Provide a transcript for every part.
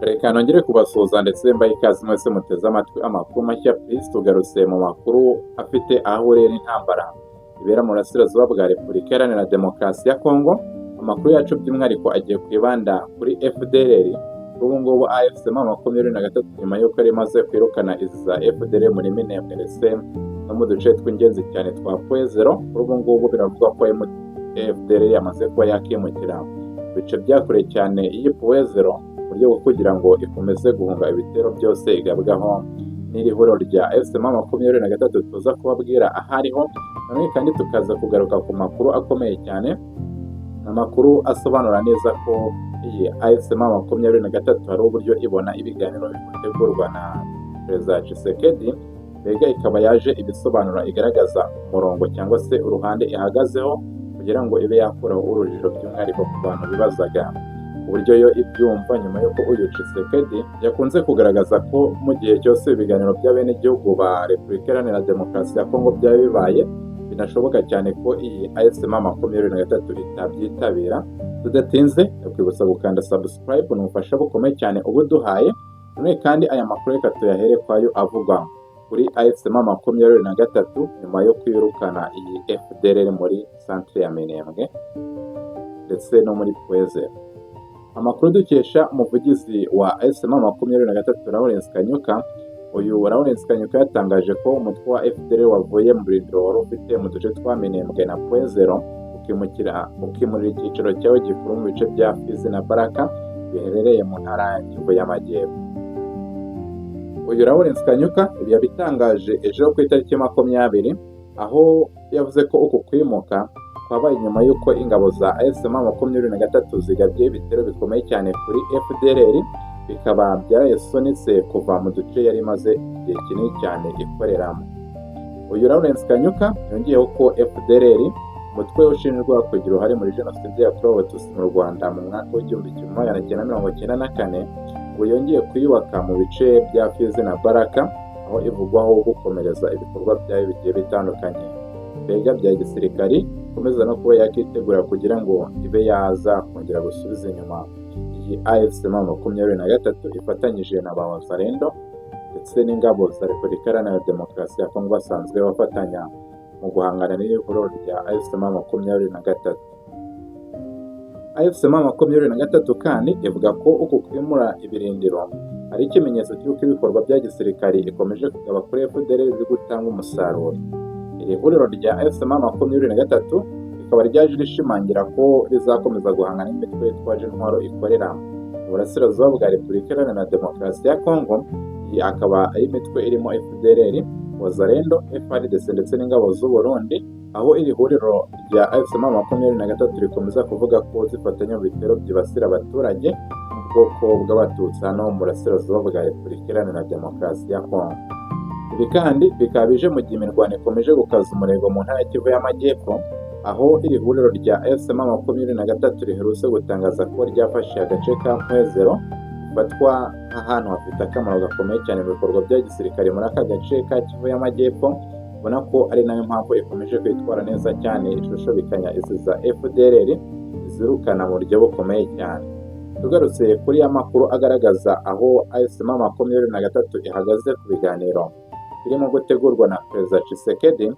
Reka nongere kubasuhuza ndetse mbahe ikaze mwese muteze amatwi amakuru mashya please tugarutse mu makuru afite aho ahuriye n'intambara ibera mu burasirazuba bwa Repubulika Iharanira Demokarasi ya Kongo. Amakuru yacu by'umwihariko agiye kwibanda kuri FDLR. Ubu ngubu AFC M23 nyuma y'uko yari imaze kwirukana izi za FDLR muri Minembwe ndetse no mu duce tw'ingenzi cyane twa Pwezero. Ubu ngubu biravugwa ko FDLR yamaze kuba yakimukira bice byakure cyane iyi Pwezero mu buryo bwo kugira ngo ikomeze guhunga ibitero byose igabwaho n'iri huriro rya AFC M23 tuza kubabwira ahariho. None kandi tukaza kugaruka ku makuru akomeye cyane, amakuru asobanura neza ko iyi AFC M23 hari uburyo ibona ibiganiro bitegurwa na Perezida Tshisekedi, mbega ikaba yaje ibisobanura igaragaza umurongo cyangwa se uruhande ihagazeho kugira ngo ibe yakuraho urujijo by'umwihariko ku bantu bibazaga uburyo yo ibyumva nyuma y'uko uyu Tshisekedi yakunze kugaragaza ko mu gihe cyose ibiganiro by'abenegihugu ba Repubulika Iharanira Demokarasi ya Kongo byaba bibaye binashoboka cyane ko iyi AFC M23 itabyitabira. Tudatinze kwibutsa gukanda subscribe ni ubufasha bukomeye cyane ubu duhaye. None kandi aya makuru reka tuyahere kwayo avugwa kuri AFC M23 nyuma yo kwirukana iyi FDLR muri centre ya Minembwe ndetse no muri Pwezero. Amakuru dukesha umuvugizi wa AFC M23 Lawrence Kanyuka. Uyu Lawrence Kanyuka yatangaje ko umutwe wa FDLR wavuye mu birindiro wari ufite mu duce twa Minembwe na Pwezero ukimurira icyiciro cyawo gikuru mu bice bya Fizi na Baraka biherereye mu ntara ya Kivu y'Amajyepfo. Uyu Lawrence Kanyuka ibi yabitangaje ejo ku itariki 20, aho yavuze ko uku kwimuka kwabaye nyuma y'uko ingabo za AFC M23 zigabye ibitero bikomeye cyane kuri FDLR, bikaba byarayisonetse kuva mu duce yari imaze igihe kinini cyane ikoreramo. Uyu Lawrence Kanyuka yongeyeho ko FDLR umutwe ushinjwa kugira uruhare muri jenoside yakorewe Abatutsi mu Rwanda mu mwaka w'1994 ngo yongeye kuyubaka mu bice bya Fizi na Baraka, aho ivugwaho gukomereza ibikorwa byayo bigiye bitandukanye mbega bya gisirikari, komeza no kuba yakitegura kugira ngo ibe yaza kongera gusubiza inyuma iyi AFC M23 ifatanyije na ba Wazalendo ndetse n'ingabo za Repubulika Iharanira Demokarasi ya Kongo basanzwe bafatanya mu guhangana n'ihuriro rya AFC M23. AFC M23 kandi ivuga ko uku kwimura ibirindiro ari ikimenyetso cy'uko ibikorwa bya gisirikari ikomeje kugaba kuri FDLR biri gutanga umusaruro. Iri huriro rya AFC M23 rikaba ryaje rishimangira ko rizakomeza guhangana n'imitwe yitwaje intwaro ikorera mu burasirazuba bwa Repubulika Iharanira Demokarasi ya Kongo. Iyi akaba ari imitwe irimo FDLR, Wazalendo, FARDC ndetse n'ingabo z'u Burundi, aho iri huriro rya AFC M23 rikomeza kuvuga ko zifatanya mu bitero byibasira abaturage mu bwoko bw'Abatutsi hano mu burasirazuba bwa Repubulika Iharanira Demokarasi ya Kongo. Ibi kandi bikaba bije mu gihe imirwano ikomeje gukaza umurego mu ntara ya Kivu y'Amajyepfo, aho iri huriro rya AFC M23 riherutse gutangaza ko ryafashe agace ka Pwezero batwa nk'ahantu hafite akamaro gakomeye cyane mu bikorwa bya gisirikare muri aka gace ka Kivu y'Amajyepfo. Ubona ko ari nayo mpamvu ikomeje kwitwara neza cyane ishusho bikanya izi za FDLR zirukana mu buryo bukomeye cyane. Tugarutse kuri ya makuru agaragaza aho AFC M23 ihagaze ku biganiro birimo gutegurwa na Perezida Tshisekedi,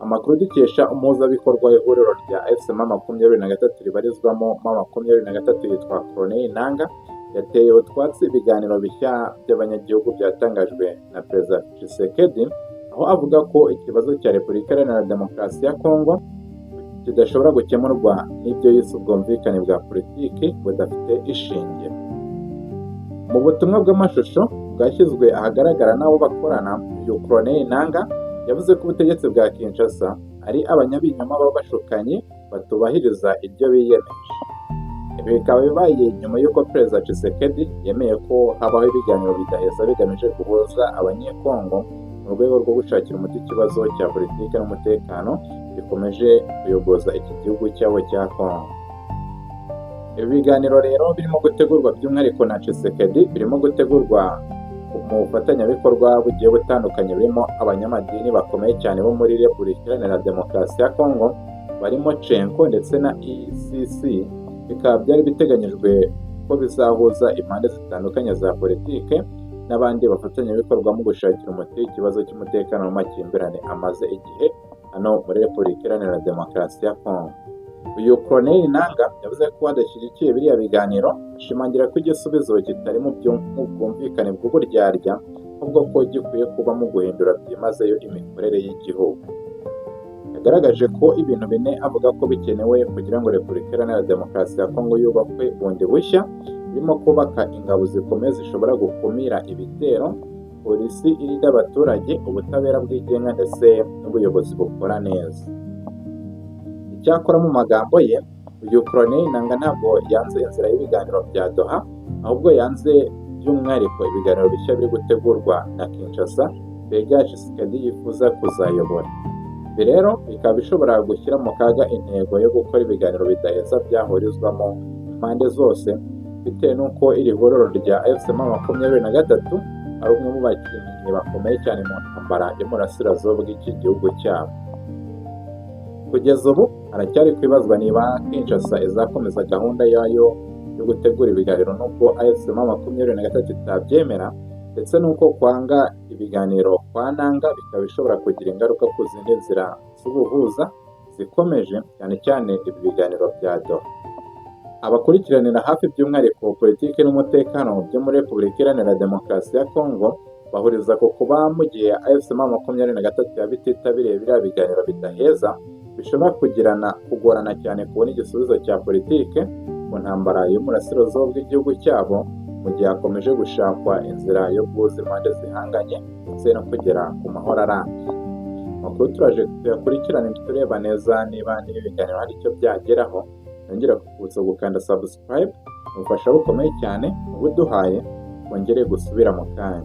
amakuru dukesha umuhuzabikorwa w'ihuriro rya AFC M23 ribarizwamo M23 yitwa Corneille Nangaa, yateye utwatsi ibiganiro bishya by'abanyagihugu byatangajwe na Perezida Tshisekedi, aho avuga ko ikibazo cya Repubulika Iharanira Demokarasi ya Kongo kidashobora gukemurwa n'ibyo yise ubwumvikane bwa politiki budafite ishingiro. Mu butumwa bw'amashusho bwashyizwe ahagaragara n'abo bakorana, uyu Corneille Nangaa yavuze ko ubutegetsi bwa Kinshasa ari abanyabinyoma b'abashukanyi batubahiriza ibyo biyemeje. Ibi bikaba bibaye nyuma y'uko Perezida Tshisekedi yemeye ko habaho ibiganiro bidaheza bigamije guhuza abanyekongo mu rwego rwo gushakira umuti ikibazo cya politiki n'umutekano gikomeje kuyogoza iki gihugu cyabo cya Kongo. Ibi biganiro rero birimo gutegurwa by'umwihariko na Tshisekedi, birimo gutegurwa mu bufatanyabikorwa bugiye butandukanye burimo abanyamadini bakomeye cyane bo muri Repubulika Iharanira Demokarasi ya Kongo barimo Cenko ndetse na ECC. Bikaba byari biteganyijwe ko bizahuza impande zitandukanye za politike n'abandi bafatanyabikorwa mu gushakira umuti ikibazo cy'umutekano n'amakimbirane amaze igihe hano muri Repubulika Iharanira Demokarasi ya Kongo. Uyu Corneille Nangaa yavuze ko adashyigikiye biriya biganiro, ashimangira ko igisubizo kitari mu bwumvikane bw'uburyarya, ahubwo ko gikwiye kuba mu guhindura byimazeyo imikorere y'igihugu. Yagaragaje ko ibintu bine avuga ko bikenewe kugira ngo Repubulika Iharanira Demokarasi ya Kongo yubakwe bundi bushya, birimo kubaka ingabo zikomeye zishobora gukumira ibitero, polisi irinda abaturage, ubutabera bwigenga ndetse n'ubuyobozi bukora neza. Icyakora mu magambo ye, uyu Corneille Nangaa ntabwo yanze inzira y'ibiganiro bya Doha, ahubwo yanze by'umwihariko ibiganiro bishya biri gutegurwa na Kinshasa Bega Tshisekedi yifuza kuzayobora. Ibi rero bikaba bishobora gushyira mu kaga intego yo gukora ibiganiro bidaheza byahurizwamo impande zose, bitewe n'uko iri huriro rya M23 ari umwe mu bakinnyi bakomeye cyane mu ntambara yo mu burasirazuba bw'iki gihugu cyabo. Kugeza ubu haracyari kwibazwa niba Kinshasa izakomeza gahunda yayo yo gutegura ibiganiro n'ubwo M23 itabyemera, ndetse n'uko kwanga ibiganiro kwa Nangaa bikaba bishobora kugira ingaruka ku zindi nzira z'ubuhuza zikomeje, cyane cyane ibi biganiro bya Doha. Abakurikiranira hafi by'umwihariko politiki n'umutekano byo muri Repubulika Iharanira Demokarasi ya Kongo bahuriza ku kuba mu gihe M23 yaba ititabiriye biriya biganiro bidaheza, bishobora kugorana cyane kubona igisubizo cya politike ku ntambara yo mu burasirazuba bw'igihugu cyabo, mu gihe hakomeje gushakwa inzira yo guhuza impande zihanganye ndetse no kugera ku mahoro arambye. Amakuru turaje tuyakurikirane tureba neza niba n'ibi biganiro hari icyo byageraho. Nongera kukubutsa gukanda subscribe, ubufasha bukomeye cyane ubuduhaye, wongere gusubira mu kanya.